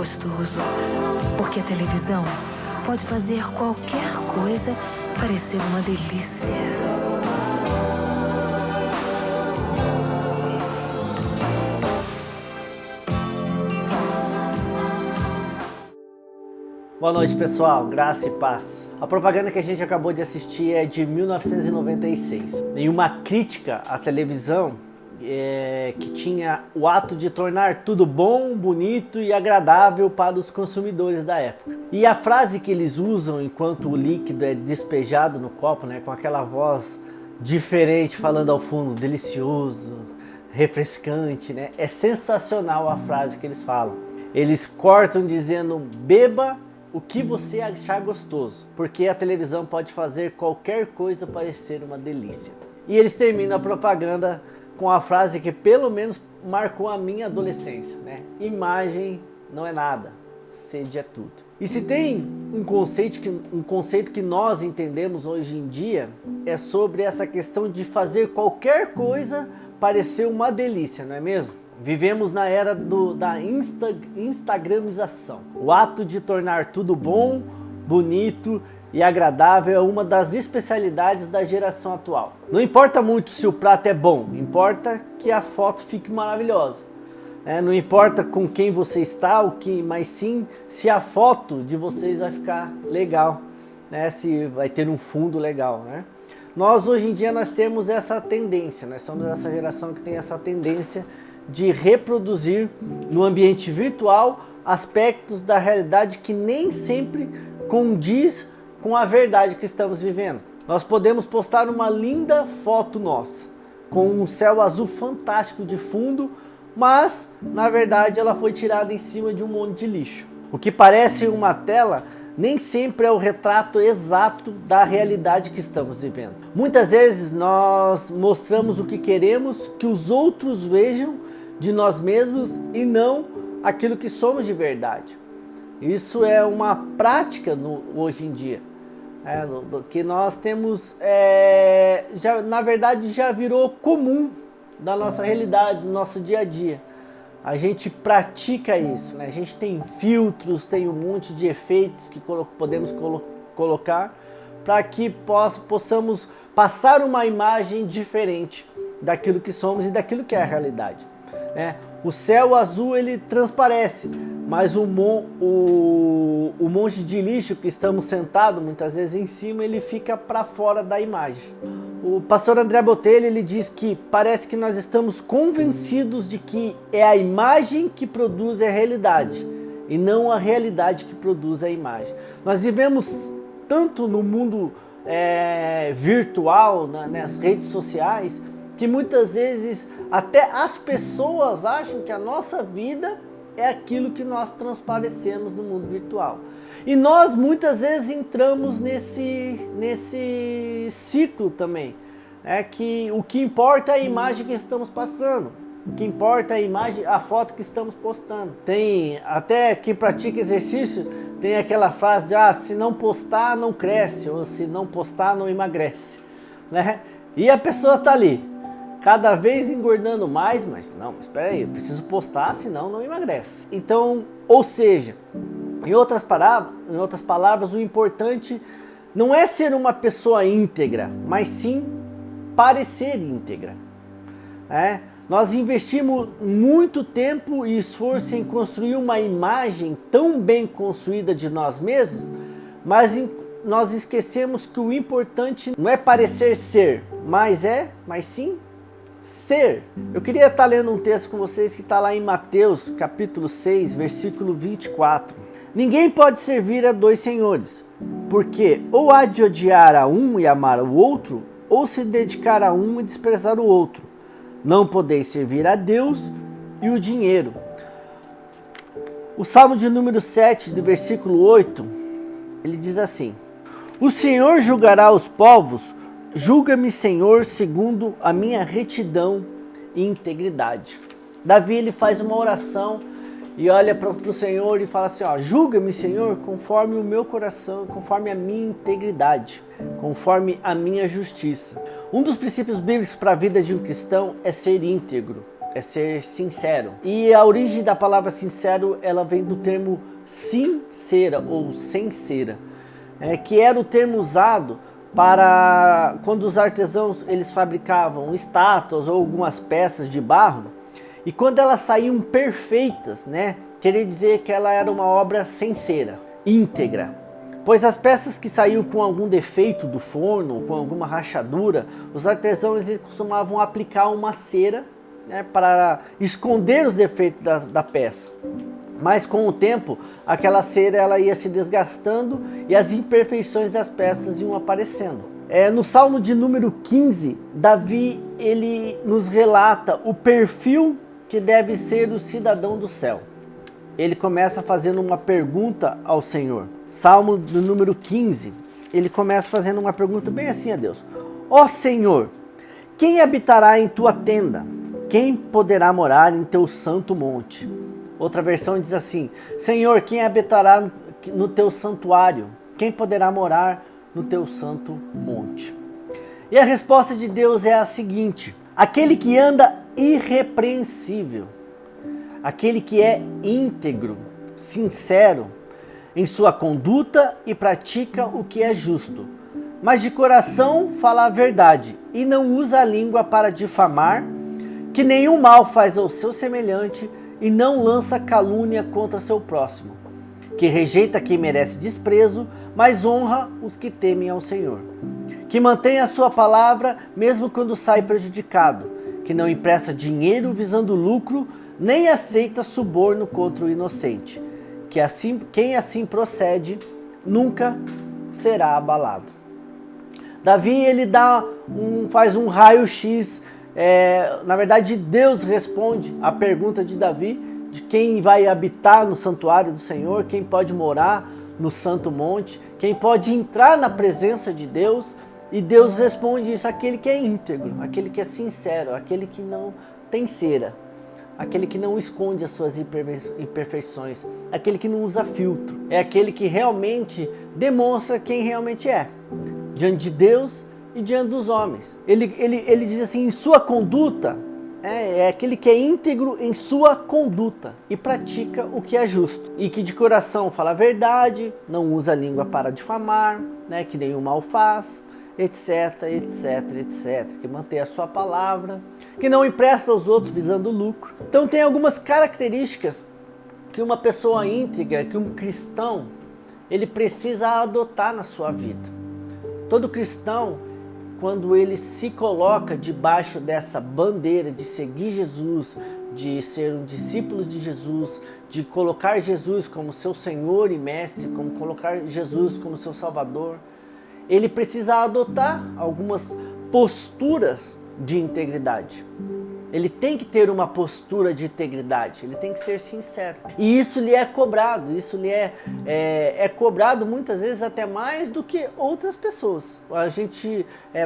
gostoso, porque a televisão pode fazer qualquer coisa parecer uma delícia. Boa noite, pessoal. Graça e paz. A propaganda que a gente acabou de assistir é de 1996. Em uma crítica à televisão que tinha o ato de tornar tudo bom, bonito e agradável para os consumidores da época. E a frase que eles usam enquanto o líquido é despejado no copo, né, com aquela voz diferente falando ao fundo, delicioso, refrescante, né? É sensacional a frase que eles falam. Eles cortam dizendo: beba o que você achar gostoso, porque a televisão pode fazer qualquer coisa parecer uma delícia. E eles terminam a propaganda com a frase que pelo menos marcou a minha adolescência, né? Imagem não é nada, sede é tudo. E se tem um conceito que nós entendemos hoje em dia, é sobre essa questão de fazer qualquer coisa parecer uma delícia, não é mesmo? Vivemos na era da instagramização. O ato de tornar tudo bom, bonito e agradável é uma das especialidades da geração atual. Não importa muito se o prato é bom, importa que a foto fique maravilhosa. Não importa com quem você está, mas sim se a foto de vocês vai ficar legal, né? Se vai ter um fundo legal, né? Nós hoje em dia nós temos essa tendência, nós somos essa geração que tem essa tendência de reproduzir no ambiente virtual aspectos da realidade que nem sempre condiz com a verdade que estamos vivendo. Nós podemos postar uma linda foto nossa, com um céu azul fantástico de fundo, mas na verdade ela foi tirada em cima de um monte de lixo. O que parece uma tela nem sempre é o retrato exato da realidade que estamos vivendo. Muitas vezes nós mostramos o que queremos que os outros vejam de nós mesmos e não aquilo que somos de verdade. Isso é uma prática hoje em dia, que nós temos, na verdade já virou comum da nossa realidade, do nosso dia a dia. A gente pratica isso, né? A gente tem filtros, tem um monte de efeitos que podemos colocar para que possamos passar uma imagem diferente daquilo que somos e daquilo que é a realidade. O céu azul ele transparece, mas o monte de lixo que estamos sentados muitas vezes em cima, ele fica para fora da imagem. O pastor André Botelho ele diz que parece que nós estamos convencidos de que é a imagem que produz a realidade e não a realidade que produz a imagem. Nós vivemos tanto no mundo virtual, nas redes sociais, que muitas vezes até as pessoas acham que a nossa vida é aquilo que nós transparecemos no mundo virtual. E nós muitas vezes entramos nesse ciclo também. Que o que importa é a imagem que estamos passando. O que importa é a imagem, a foto que estamos postando. Tem até quem pratica exercício, tem aquela frase de se não postar não cresce, ou se não postar não emagrece, né? E a pessoa tá ali, cada vez engordando mais, mas espera aí, eu preciso postar, senão não emagrece. Então, ou seja, em outras palavras, o importante não é ser uma pessoa íntegra, mas sim parecer íntegra. Nós investimos muito tempo e esforço em construir uma imagem tão bem construída de nós mesmos, mas nós esquecemos que o importante não é parecer ser, mas sim ser. Eu queria estar lendo um texto com vocês que está lá em Mateus capítulo 6, versículo 24. Ninguém pode servir a dois senhores, porque ou há de odiar a um e amar o outro, ou se dedicar a um e desprezar o outro. Não podeis servir a Deus e o dinheiro. O Salmo de número 7, do versículo 8, ele diz assim: o Senhor julgará os povos. Julga-me, Senhor, segundo a minha retidão e integridade. Davi ele faz uma oração e olha para o Senhor e fala assim: julga-me, Senhor, conforme o meu coração, conforme a minha integridade, conforme a minha justiça. Um dos princípios bíblicos para a vida de um cristão é ser íntegro. é ser sincero. E a origem da palavra sincero, ela vem do termo sincera ou sincera, que era o termo usado para quando os artesãos eles fabricavam estátuas ou algumas peças de barro, e quando elas saíam perfeitas, queria dizer que ela era uma obra sincera, íntegra. Pois as peças que saíam com algum defeito do forno, com alguma rachadura, os artesãos eles costumavam aplicar uma cera para esconder os defeitos da peça. Mas com o tempo, aquela cera ela ia se desgastando e as imperfeições das peças iam aparecendo. No Salmo de número 15, Davi ele nos relata o perfil que deve ser o cidadão do céu. Ele começa fazendo uma pergunta ao Senhor. Salmo do número 15, ele começa fazendo uma pergunta bem assim a Deus. Ó Senhor, quem habitará em tua tenda? Quem poderá morar em teu santo monte? Outra versão diz assim, Senhor, quem habitará no teu santuário? Quem poderá morar no teu santo monte? E a resposta de Deus é a seguinte, aquele que anda irrepreensível, aquele que é íntegro, sincero em sua conduta e pratica o que é justo, mas de coração fala a verdade e não usa a língua para difamar, que nenhum mal faz ao seu semelhante e não lança calúnia contra seu próximo, que rejeita quem merece desprezo, mas honra os que temem ao Senhor, que mantém a sua palavra mesmo quando sai prejudicado, que não empresta dinheiro visando lucro, nem aceita suborno contra o inocente, que quem assim procede nunca será abalado. Davi ele faz um raio-x. Na verdade, Deus responde a pergunta de Davi de quem vai habitar no santuário do Senhor, quem pode morar no santo monte, quem pode entrar na presença de Deus, e Deus responde isso, aquele que é íntegro, aquele que é sincero, aquele que não tem cera, aquele que não esconde as suas imperfeições, aquele que não usa filtro, é aquele que realmente demonstra quem realmente é, diante de Deus e diante dos homens. Ele diz assim, em sua conduta, é aquele que é íntegro em sua conduta e pratica o que é justo. E que de coração fala a verdade, não usa a língua para difamar, que nenhum mal faz, etc, etc, etc. Que mantém a sua palavra, que não empresta aos outros visando lucro. Então tem algumas características que uma pessoa íntegra, que um cristão, ele precisa adotar na sua vida. Todo cristão, quando ele se coloca debaixo dessa bandeira de seguir Jesus, de ser um discípulo de Jesus, de colocar Jesus como seu Senhor e Mestre, como colocar Jesus como seu Salvador, ele precisa adotar algumas posturas de integridade. Ele tem que ter uma postura de integridade, ele tem que ser sincero. E isso lhe é cobrado, isso lhe é cobrado muitas vezes até mais do que outras pessoas.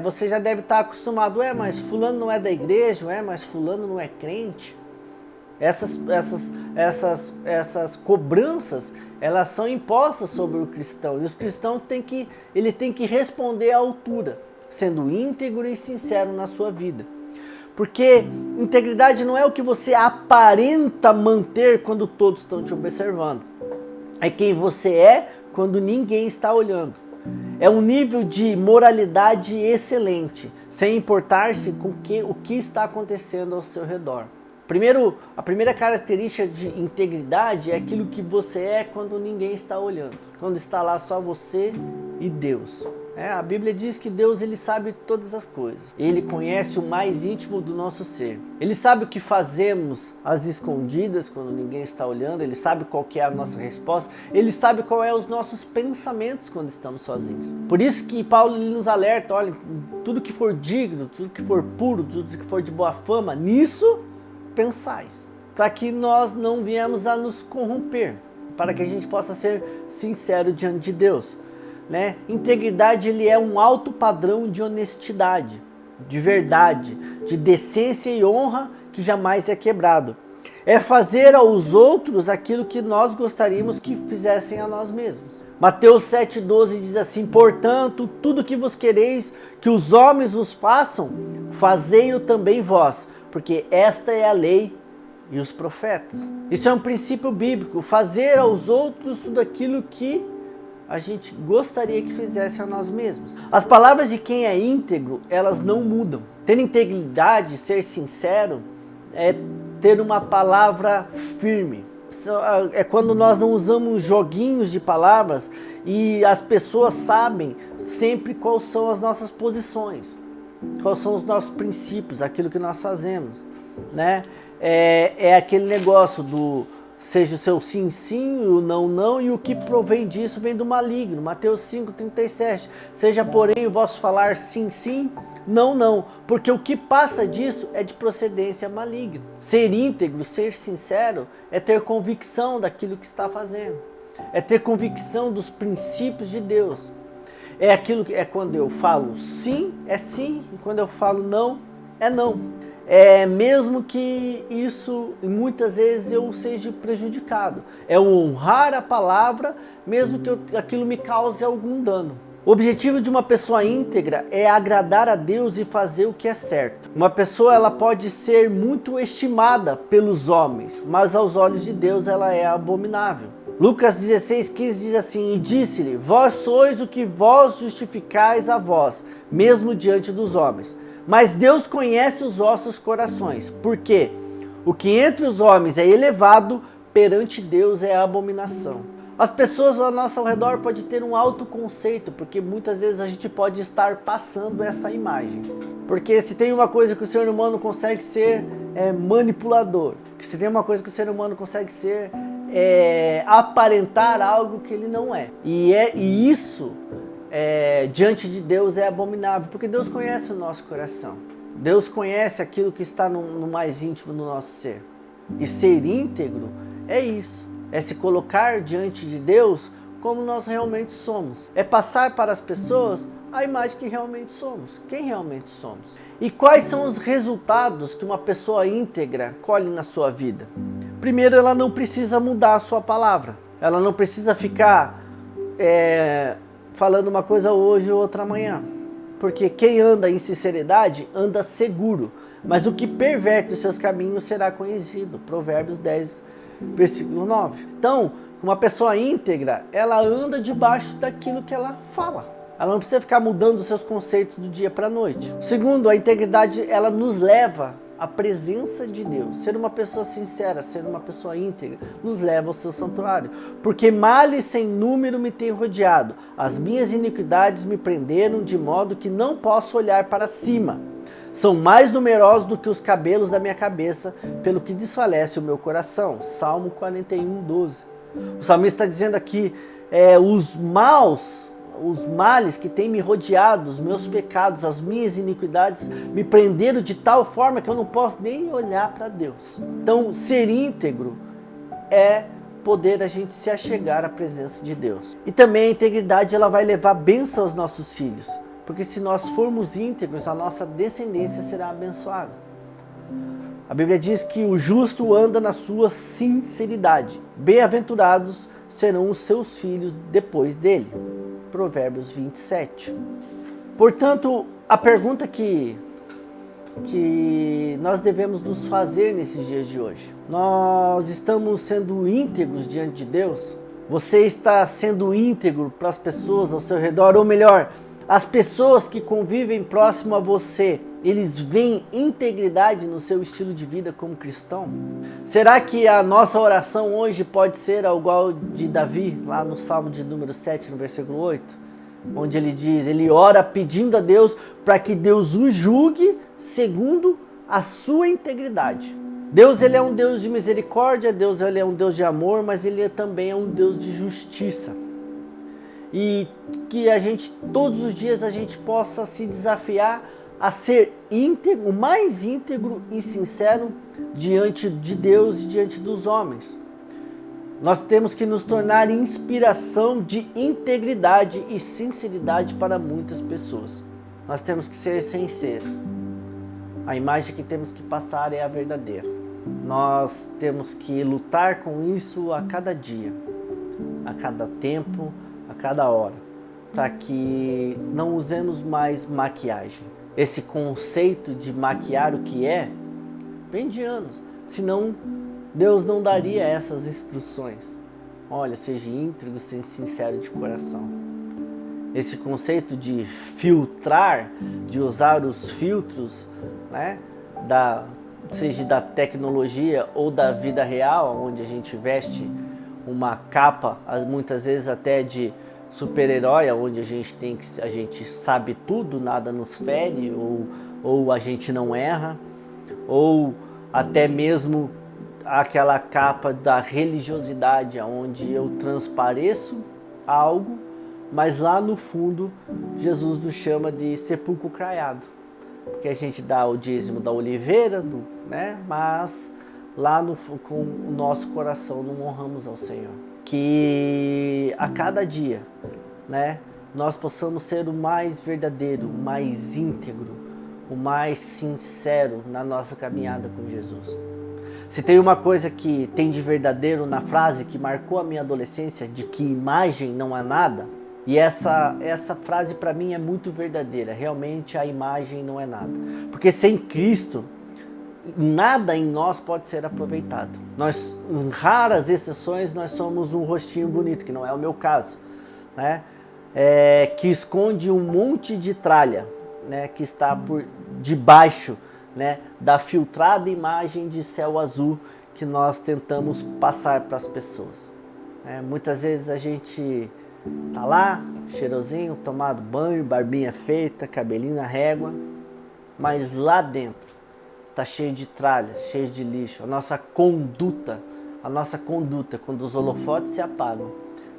Você já deve estar acostumado, mas fulano não é da igreja, mas fulano não é crente. Essas cobranças, elas são impostas sobre o cristão. E os cristãos tem que responder à altura, sendo íntegro e sincero na sua vida. Porque integridade não é o que você aparenta manter quando todos estão te observando. É quem você é quando ninguém está olhando. É um nível de moralidade excelente, sem importar-se com o que está acontecendo ao seu redor. A primeira característica de integridade é aquilo que você é quando ninguém está olhando. Quando está lá só você e Deus. A Bíblia diz que Deus ele sabe todas as coisas. Ele conhece o mais íntimo do nosso ser. Ele sabe o que fazemos às escondidas quando ninguém está olhando. Ele sabe qual que é a nossa resposta. Ele sabe qual é os nossos pensamentos quando estamos sozinhos. Por isso que Paulo ele nos alerta, olha, tudo que for digno, tudo que for puro, tudo que for de boa fama, nisso pensais. Para que nós não viemos a nos corromper. Para que a gente possa ser sincero diante de Deus. Integridade ele é um alto padrão de honestidade, de verdade, de decência e honra que jamais é quebrado. É fazer aos outros aquilo que nós gostaríamos que fizessem a nós mesmos. Mateus 7,12 diz assim, portanto, tudo que vos quereis que os homens vos façam, fazei-o também vós, porque esta é a lei e os profetas. Isso é um princípio bíblico, fazer aos outros tudo aquilo que a gente gostaria que fizesse a nós mesmos. As palavras de quem é íntegro, elas não mudam. Ter integridade, ser sincero, é ter uma palavra firme. É quando nós não usamos joguinhos de palavras e as pessoas sabem sempre quais são as nossas posições, quais são os nossos princípios, aquilo que nós fazemos, né? É aquele negócio do seja o seu sim, sim, o não, não, e o que provém disso vem do maligno. Mateus 5,37. Seja, porém, o vosso falar sim, sim, não, não, porque o que passa disso é de procedência maligna. Ser íntegro, ser sincero, é ter convicção daquilo que está fazendo, é ter convicção dos princípios de Deus. É quando eu falo sim, é sim, e quando eu falo não, é não. Mesmo que isso muitas vezes eu seja prejudicado. É honrar a palavra, mesmo que aquilo me cause algum dano. O objetivo de uma pessoa íntegra é agradar a Deus e fazer o que é certo. Uma pessoa, ela pode ser muito estimada pelos homens, mas aos olhos de Deus ela é abominável. Lucas 16,15 diz assim: e disse-lhe, vós sois o que vós justificais a vós, mesmo diante dos homens. Mas Deus conhece os vossos corações, porque o que entre os homens é elevado, perante Deus é abominação. As pessoas ao nosso redor podem ter um alto conceito, porque muitas vezes a gente pode estar passando essa imagem. Porque se tem uma coisa que o ser humano consegue ser, é manipulador. Se tem uma coisa que o ser humano consegue ser, aparentar algo que ele não é. E isso... diante de Deus é abominável, porque Deus conhece o nosso coração. Deus conhece aquilo que está no mais íntimo do nosso ser. E ser íntegro é isso. É se colocar diante de Deus como nós realmente somos. É passar para as pessoas a imagem que realmente somos. Quem realmente somos. E quais são os resultados que uma pessoa íntegra colhe na sua vida? Primeiro, ela não precisa mudar a sua palavra. Ela não precisa ficar... falando uma coisa hoje ou outra amanhã. Porque quem anda em sinceridade anda seguro, mas o que perverte os seus caminhos será conhecido. Provérbios 10, versículo 9. Então, uma pessoa íntegra, ela anda debaixo daquilo que ela fala. Ela não precisa ficar mudando os seus conceitos do dia para a noite. Segundo, a integridade, ela nos leva à presença de Deus. Ser uma pessoa sincera, ser uma pessoa íntegra, nos leva ao seu santuário. Porque males sem número me têm rodeado. As minhas iniquidades me prenderam de modo que não posso olhar para cima. São mais numerosos do que os cabelos da minha cabeça, pelo que desfalece o meu coração. Salmo 41, 12. O salmista está dizendo aqui, os males que têm me rodeado, os meus pecados, as minhas iniquidades me prenderam de tal forma que eu não posso nem olhar para Deus. Então, ser íntegro é poder a gente se achegar à presença de Deus. E também a integridade, ela vai levar bênção aos nossos filhos, porque se nós formos íntegros, a nossa descendência será abençoada. A Bíblia diz que o justo anda na sua sinceridade. Bem-aventurados serão os seus filhos depois dele. Provérbios 27. Portanto, a pergunta que nós devemos nos fazer nesses dias de hoje: nós estamos sendo íntegros diante de Deus? Você está sendo íntegro para as pessoas ao seu redor? Ou melhor, as pessoas que convivem próximo a você, eles veem integridade no seu estilo de vida como cristão? Será que a nossa oração hoje pode ser igual de Davi, lá no Salmo de número 7, no versículo 8? Onde ele diz, ele ora pedindo a Deus para que Deus o julgue segundo a sua integridade. Deus, ele é um Deus de misericórdia, Deus, ele é um Deus de amor, mas ele também é um Deus de justiça. E que todos os dias a gente possa se desafiar a ser íntegro, o mais íntegro e sincero diante de Deus e diante dos homens. Nós temos que nos tornar inspiração de integridade e sinceridade para muitas pessoas. Nós temos que ser sinceros. A imagem que temos que passar é a verdadeira. Nós temos que lutar com isso a cada dia, a cada tempo, a cada hora, para que não usemos mais maquiagem. Esse conceito de maquiar o que vem de anos. Senão, Deus não daria essas instruções. Olha, seja íntegro, seja sincero de coração. Esse conceito de filtrar, de usar os filtros, né, seja da tecnologia ou da vida real, onde a gente veste uma capa, muitas vezes até de super-herói, onde a gente sabe tudo, nada nos fere, ou a gente não erra, ou até mesmo aquela capa da religiosidade, onde eu transpareço algo, mas lá no fundo Jesus nos chama de sepulcro caiado, porque a gente dá o dízimo da oliveira, né? Mas lá com o nosso coração não honramos ao Senhor. Que a cada dia, né, nós possamos ser o mais verdadeiro, o mais íntegro, o mais sincero na nossa caminhada com Jesus. Se tem uma coisa que tem de verdadeiro na frase que marcou a minha adolescência, de que imagem não há nada, e essa frase para mim é muito verdadeira. Realmente a imagem não é nada. Porque sem Cristo, nada em nós pode ser aproveitado. Nós, em raras exceções, nós somos um rostinho bonito, que não é o meu caso, né? Que esconde um monte de tralha, né? Que está por debaixo, né, da filtrada imagem de céu azul que nós tentamos passar para as pessoas. Muitas vezes a gente tá lá, cheirosinho, tomado banho, barbinha feita, cabelinho na régua, mas lá dentro está cheio de tralha, cheio de lixo. A nossa conduta, quando os holofotes se apagam,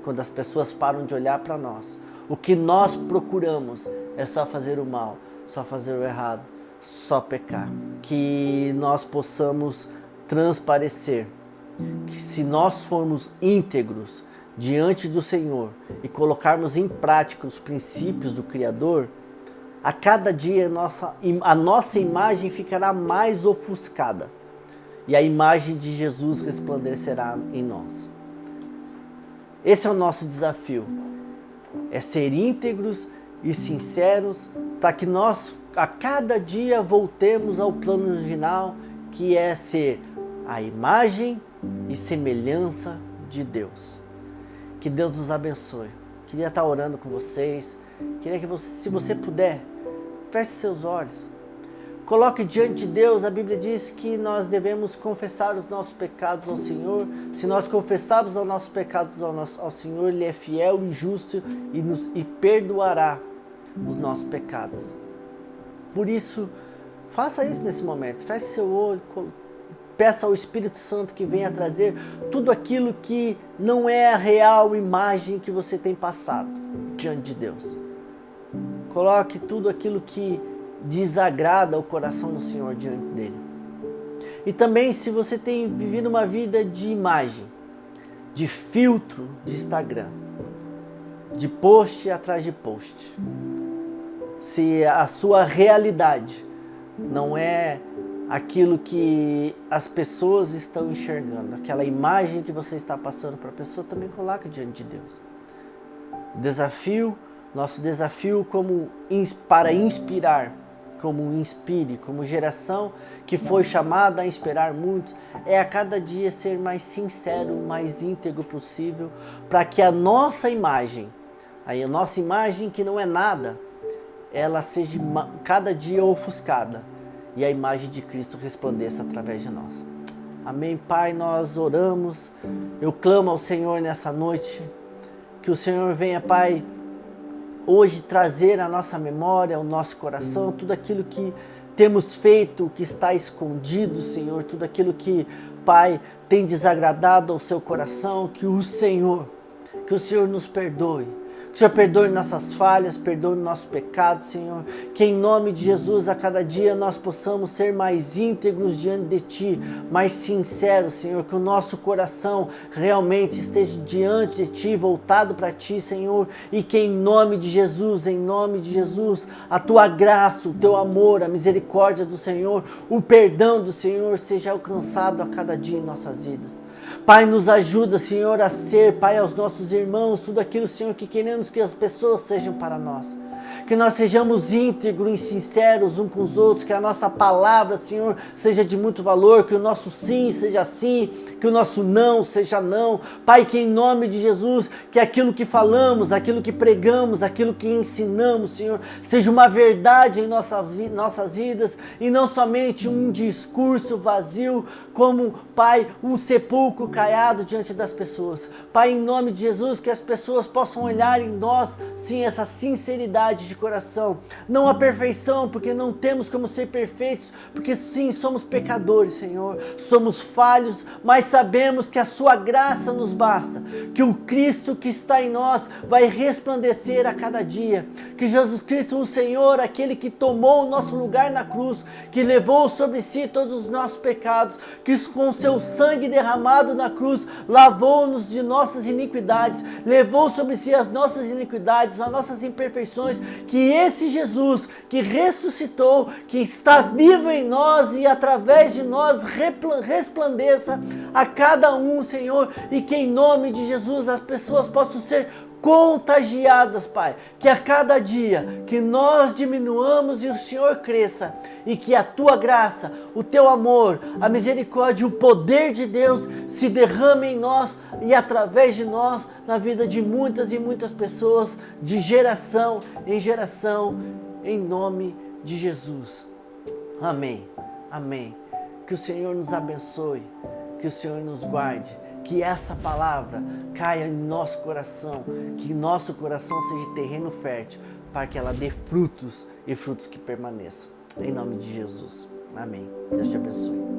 quando as pessoas param de olhar para nós, o que nós procuramos é só fazer o mal, só fazer o errado, só pecar. Que nós possamos transparecer, que se nós formos íntegros diante do Senhor e colocarmos em prática os princípios do Criador, a cada dia a nossa imagem ficará mais ofuscada e a imagem de Jesus resplandecerá em nós. Esse é o nosso desafio, é ser íntegros e sinceros para que nós a cada dia voltemos ao plano original, que é ser a imagem e semelhança de Deus. Que Deus nos abençoe. Queria estar orando com vocês. Queria que você, se você puder, feche seus olhos. Coloque diante de Deus. A Bíblia diz que nós devemos confessar os nossos pecados ao Senhor. Se nós confessarmos os nossos pecados ao Senhor, Ele é fiel e justo e perdoará os nossos pecados. Por isso, faça isso nesse momento. Feche seu olho, peça ao Espírito Santo que venha trazer tudo aquilo que não é a real imagem que você tem passado diante de Deus. Coloque tudo aquilo que desagrada o coração do Senhor diante dele. E também, se você tem vivido uma vida de imagem, de filtro de Instagram, de post atrás de post, se a sua realidade não é aquilo que as pessoas estão enxergando, aquela imagem que você está passando para a pessoa, também coloca diante de Deus. Nosso desafio para inspirar, como inspire, como geração que foi chamada a inspirar muitos, é a cada dia ser mais sincero, mais íntegro possível, para que a nossa imagem que não é nada, ela seja cada dia ofuscada e a imagem de Cristo resplandeça através de nós. Amém, Pai, nós oramos, eu clamo ao Senhor nessa noite, que o Senhor venha, Pai, hoje trazer à nossa memória, ao nosso coração, tudo aquilo que temos feito, que está escondido, Senhor, tudo aquilo que, Pai, tem desagradado ao seu coração, que o Senhor nos perdoe. Que o Senhor perdoe nossas falhas, perdoe nossos pecados, Senhor. Que em nome de Jesus, a cada dia nós possamos ser mais íntegros diante de Ti, mais sinceros, Senhor. Que o nosso coração realmente esteja diante de Ti, voltado para Ti, Senhor. E que em nome de Jesus, a Tua graça, o Teu amor, a misericórdia do Senhor, o perdão do Senhor seja alcançado a cada dia em nossas vidas. Pai, nos ajuda, Senhor, a ser, Pai, aos nossos irmãos, tudo aquilo, Senhor, que queremos que as pessoas sejam para nós. que nós sejamos íntegros e sinceros uns com os outros, que a nossa palavra, Senhor, seja de muito valor, que o nosso sim seja sim, que o nosso não seja não. Pai, que em nome de Jesus, que aquilo que falamos, aquilo que pregamos, aquilo que ensinamos, Senhor, seja uma verdade em nossas vidas e não somente um discurso vazio, como, Pai, um sepulcro caiado diante das pessoas. Pai, em nome de Jesus, que as pessoas possam olhar em nós, sim, essa sinceridade de coração, não a perfeição, porque não temos como ser perfeitos, porque sim, somos pecadores, Senhor, somos falhos, mas sabemos que a sua graça nos basta, que o Cristo que está em nós vai resplandecer a cada dia, que Jesus Cristo, o Senhor, aquele que tomou o nosso lugar na cruz, que levou sobre si todos os nossos pecados, que com seu sangue derramado na cruz, lavou-nos de nossas iniquidades, levou sobre si as nossas iniquidades, as nossas imperfeições, que esse Jesus que ressuscitou, que está vivo em nós e através de nós resplandeça a cada um, Senhor, e que em nome de Jesus as pessoas possam ser contagiadas, Pai, que a cada dia que nós diminuamos e o Senhor cresça, e que a Tua graça, o Teu amor, a misericórdia, o poder de Deus se derrame em nós e através de nós, na vida de muitas e muitas pessoas, de geração em geração, em nome de Jesus. Amém, amém. Que o Senhor nos abençoe, que o Senhor nos guarde, que essa palavra caia em nosso coração, que nosso coração seja terreno fértil, para que ela dê frutos e frutos que permaneçam. Em nome de Jesus. Amém. Deus te abençoe.